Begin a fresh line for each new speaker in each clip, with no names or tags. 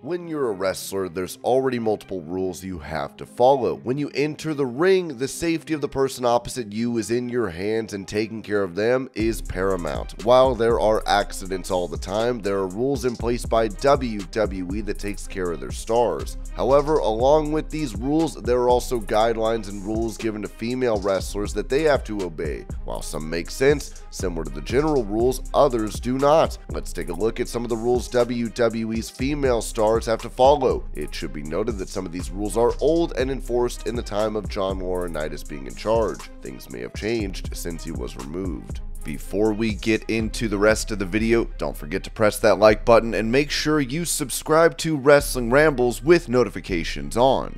When you're a wrestler, there's already multiple rules you have to follow. When you enter the ring, the safety of the person opposite you is in your hands, and taking care of them is paramount. While there are accidents all the time, there are rules in place by WWE that takes care of their stars. However, along with these rules, there are also guidelines and rules given to female wrestlers that they have to obey. While some make sense, similar to the general rules, others do not. Let's take a look at some of the rules WWE's female stars have to follow. It should be noted that some of these rules are old and enforced in the time of John Laurinaitis being in charge. Things may have changed since he was removed. Before we get into the rest of the video, don't forget to press that like button and make sure you subscribe to Wrestling Rambles with notifications on.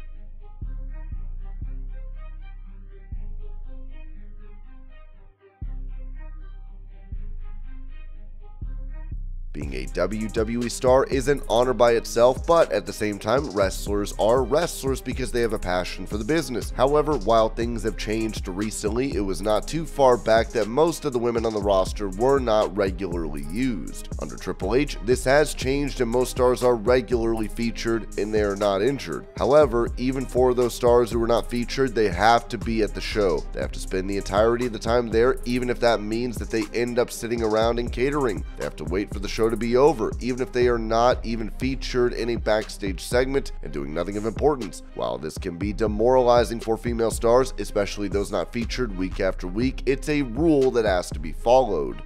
Being a WWE star is an honor by itself, but at the same time, wrestlers are wrestlers because they have a passion for the business. However, while things have changed recently, it was not too far back that most of the women on the roster were not regularly used. Under Triple H, this has changed and most stars are regularly featured and they are not injured. However, even for those stars who are not featured, they have to be at the show. They have to spend the entirety of the time there, even if that means that they end up sitting around and catering. They have to wait for the show to be over, even if they are not even featured in a backstage segment and doing nothing of importance. While this can be demoralizing for female stars, especially those not featured week after week, it's a rule that has to be followed.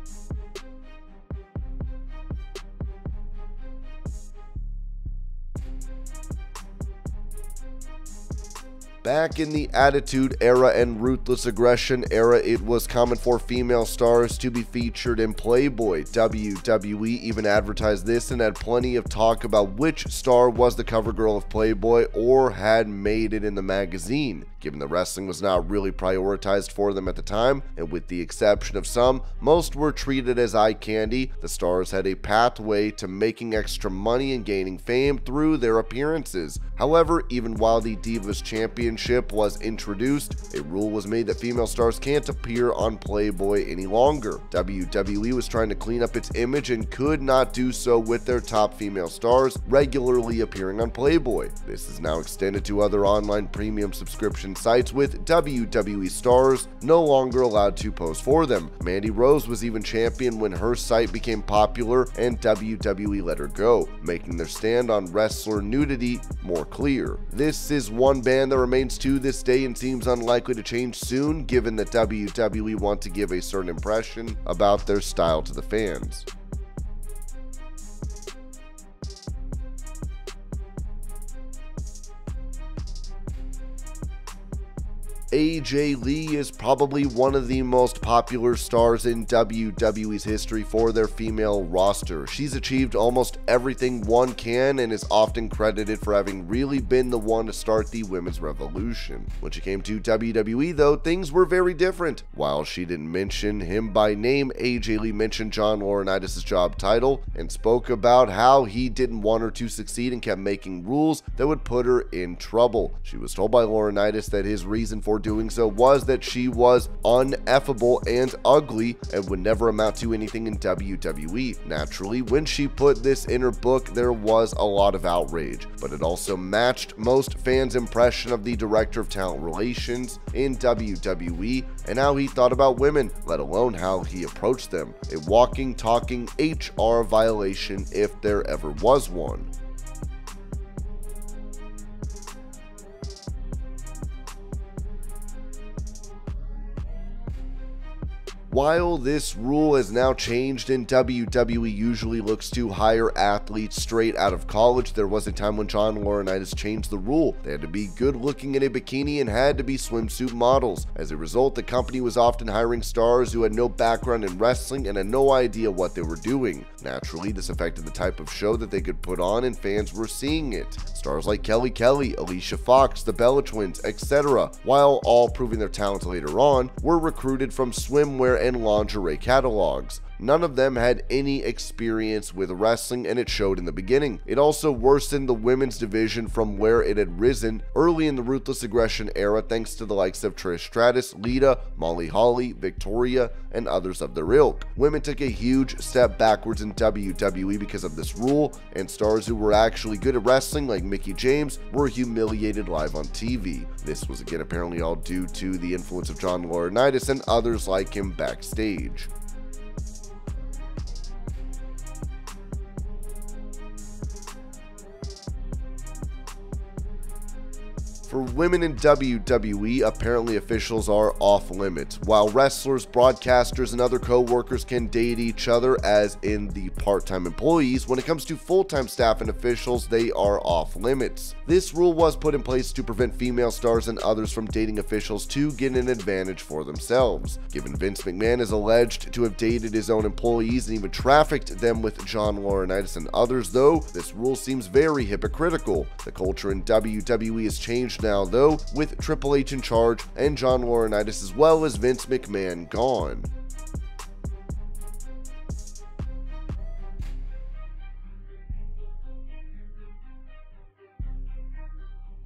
Back in the Attitude Era and Ruthless Aggression Era, it was common for female stars to be featured in Playboy. WWE even advertised this and had plenty of talk about which star was the cover girl of Playboy or had made it in the magazine. Given the wrestling was not really prioritized for them at the time, and with the exception of some, most were treated as eye candy, the stars had a pathway to making extra money and gaining fame through their appearances. However, even while the Divas Championship was introduced, a rule was made that female stars can't appear on Playboy any longer. WWE was trying to clean up its image and could not do so with their top female stars regularly appearing on Playboy. This is now extended to other online premium subscription sites, with WWE stars no longer allowed to pose for them. Mandy Rose was even champion when her site became popular and WWE let her go, making their stand on wrestler nudity more clear. This is one ban that remains to this day and seems unlikely to change soon, given that WWE want to give a certain impression about their style to the fans. AJ Lee is probably one of the most popular stars in WWE's history for their female roster. She's achieved almost everything one can and is often credited for having really been the one to start the women's revolution. When she came to WWE though, things were very different. While she didn't mention him by name, AJ Lee mentioned John Laurinaitis' job title and spoke about how he didn't want her to succeed and kept making rules that would put her in trouble. She was told by Laurinaitis that his reason for doing so was that she was uneffable and ugly and would never amount to anything in WWE. Naturally, when she put this in her book, there was a lot of outrage, but it also matched most fans' impression of the Director of Talent Relations in WWE and how he thought about women, let alone how he approached them. A walking, talking HR violation if there ever was one. While this rule has now changed and WWE usually looks to hire athletes straight out of college, there was a time when John Laurinaitis changed the rule. They had to be good looking in a bikini and had to be swimsuit models. As a result, the company was often hiring stars who had no background in wrestling and had no idea what they were doing. Naturally, this affected the type of show that they could put on and fans were seeing it. Stars like Kelly Kelly, Alicia Fox, the Bella Twins, etc., while all proving their talent later on, were recruited from swimwear and lingerie catalogs. None of them had any experience with wrestling, and it showed in the beginning. It also worsened the women's division from where it had risen early in the Ruthless Aggression era thanks to the likes of Trish Stratus, Lita, Molly Holly, Victoria, and others of their ilk. Women took a huge step backwards in WWE because of this rule, and stars who were actually good at wrestling like Mickie James were humiliated live on TV. This was again apparently all due to the influence of John Laurinaitis and others like him backstage. For women in WWE, apparently officials are off limits. While wrestlers, broadcasters, and other co-workers can date each other, as in the part-time employees, when it comes to full-time staff and officials, they are off limits. This rule was put in place to prevent female stars and others from dating officials to get an advantage for themselves. Given Vince McMahon is alleged to have dated his own employees and even trafficked them with John Laurinaitis and others, though, this rule seems very hypocritical. The culture in WWE has changed now, though, with Triple H in charge and John Laurinaitis as well as Vince McMahon gone.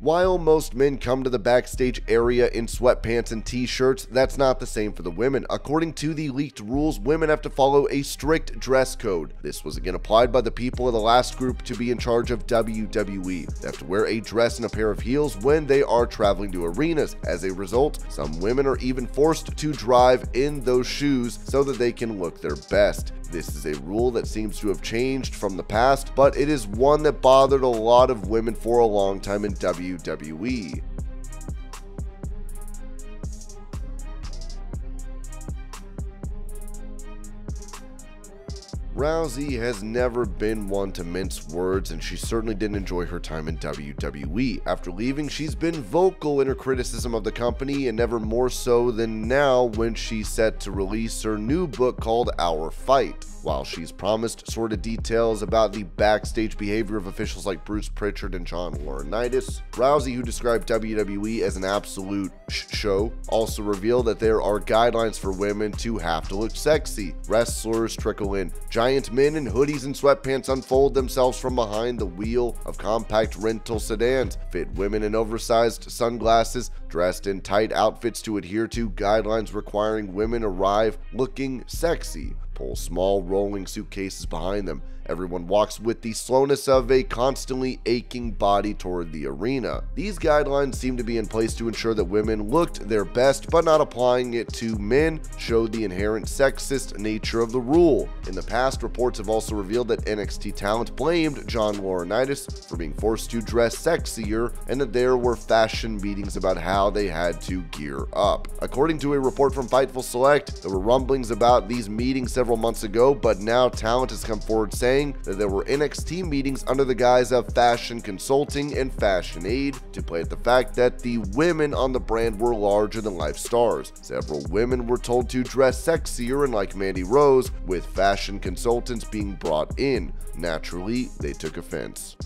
While most men come to the backstage area in sweatpants and t-shirts, that's not the same for the women. According to the leaked rules, women have to follow a strict dress code. This was again applied by the people of the last group to be in charge of WWE. They have to wear a dress and a pair of heels when they are traveling to arenas. As a result, some women are even forced to drive in those shoes so that they can look their best. This is a rule that seems to have changed from the past, but it is one that bothered a lot of women for a long time in WWE. Rousey has never been one to mince words, and she certainly didn't enjoy her time in WWE. After leaving, she's been vocal in her criticism of the company, and never more so than now when she's set to release her new book called Our Fight. While she's promised sordid details about the backstage behavior of officials like Bruce Pritchard and John Laurinaitis, Rousey, who described WWE as an absolute show, also revealed that there are guidelines for women to have to look sexy. Wrestlers trickle in. Giant men in hoodies and sweatpants unfold themselves from behind the wheel of compact rental sedans. Fit women in oversized sunglasses, dressed in tight outfits to adhere to guidelines requiring women arrive looking sexy. Pull small rolling suitcases behind them. Everyone walks with the slowness of a constantly aching body toward the arena. These guidelines seem to be in place to ensure that women looked their best, but not applying it to men showed the inherent sexist nature of the rule. In the past, reports have also revealed that NXT talent blamed John Laurinaitis for being forced to dress sexier, and that there were fashion meetings about how they had to gear up. According to a report from Fightful Select, there were rumblings about these meetings several months ago, but now talent has come forward saying that there were NXT meetings under the guise of fashion consulting and fashion aid to play at the fact that the women on the brand were larger than life stars. Several women were told to dress sexier, and like Mandy Rose, with fashion consultants being brought in. Naturally, they took offense.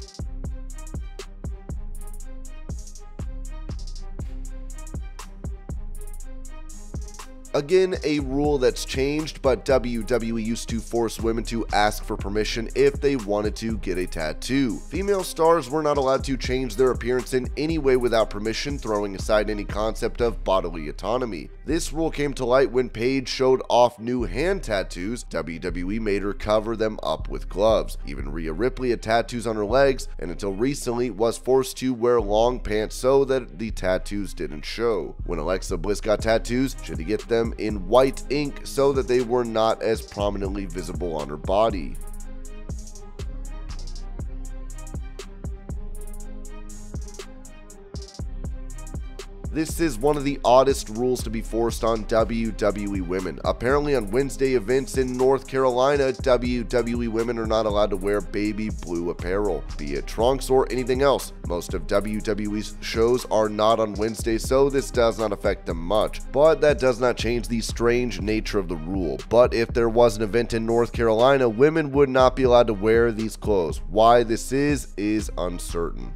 Again, a rule that's changed, but WWE used to force women to ask for permission if they wanted to get a tattoo. Female stars were not allowed to change their appearance in any way without permission, throwing aside any concept of bodily autonomy. This rule came to light when Paige showed off new hand tattoos. WWE made her cover them up with gloves. Even Rhea Ripley had tattoos on her legs, and until recently was forced to wear long pants so that the tattoos didn't show. When Alexa Bliss got tattoos, she had to get them in white ink so that they were not as prominently visible on her body. This is one of the oddest rules to be forced on WWE women. Apparently on Wednesday events in North Carolina, WWE women are not allowed to wear baby blue apparel, be it trunks or anything else. Most of WWE's shows are not on Wednesday, so this does not affect them much, but that does not change the strange nature of the rule. But if there was an event in North Carolina, women would not be allowed to wear these clothes. Why this is uncertain.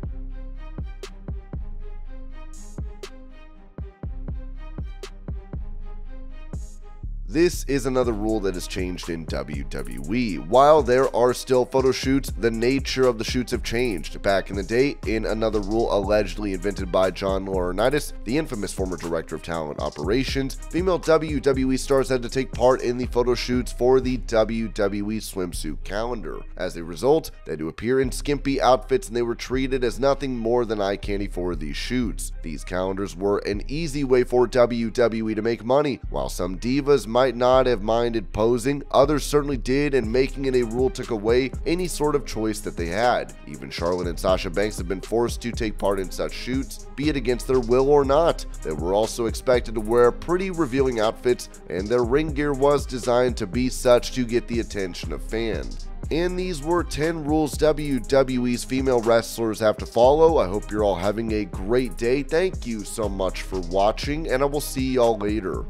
This is another rule that has changed in WWE. While there are still photo shoots, the nature of the shoots have changed. Back in the day, in another rule allegedly invented by John Laurinaitis, the infamous former director of talent operations, female WWE stars had to take part in the photo shoots for the WWE Swimsuit Calendar. As a result, they had to appear in skimpy outfits and they were treated as nothing more than eye candy for these shoots. These calendars were an easy way for WWE to make money. While some divas might not have minded posing, others certainly did, and making it a rule took away any sort of choice that they had. Even Charlotte and Sasha Banks have been forced to take part in such shoots, be it against their will or not. They were also expected to wear pretty revealing outfits, and their ring gear was designed to be such to get the attention of fans. And these were 10 rules WWE's female wrestlers have to follow. I hope you're all having a great day. Thank you so much for watching, and I will see y'all later.